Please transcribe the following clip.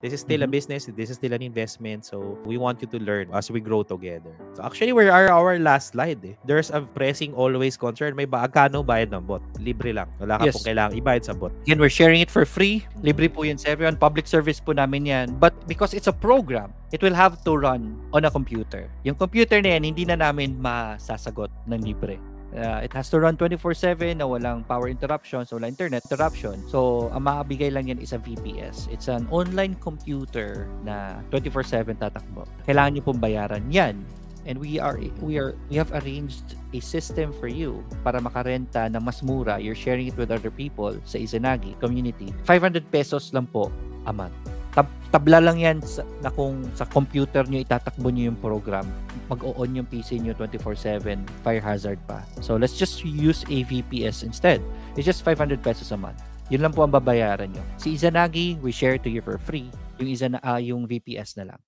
This is still a business. This is still an investment. So we want you to learn as we grow together. So actually, we are our last slide. There's a pressing always concern. May kano bayad ng bot? Libre lang. Wala ka pong kailangang ibayad sa bot. Again, we're sharing it for free. Libre po yun sa everyone. Public service po namin yan. But because it's a program, it will have to run on a computer. Yung computer na yan, hindi na namin masasagot ng libre. It has to run 24/7 na walang power interruptions, walang internet interruption. So, ang makabigay lang yan is a VPS. It's an online computer na 24/7 tatakbo. Kailangan nyo pong bayaran yan. And we have arranged a system for you para makarenta na mas mura. You're sharing it with other people sa Izanagi community. 500 pesos lang po a month. Tabla lang yan na kung sa computer nyo itatakbo nyo yung program, mag-o-on yung PC nyo 24/7, fire hazard pa. So let's just use a VPS instead. It's just 500 pesos a month. Yun lang po ang babayaran nyo. Si Izanagi, we share to you for free. Yung VPS na lang.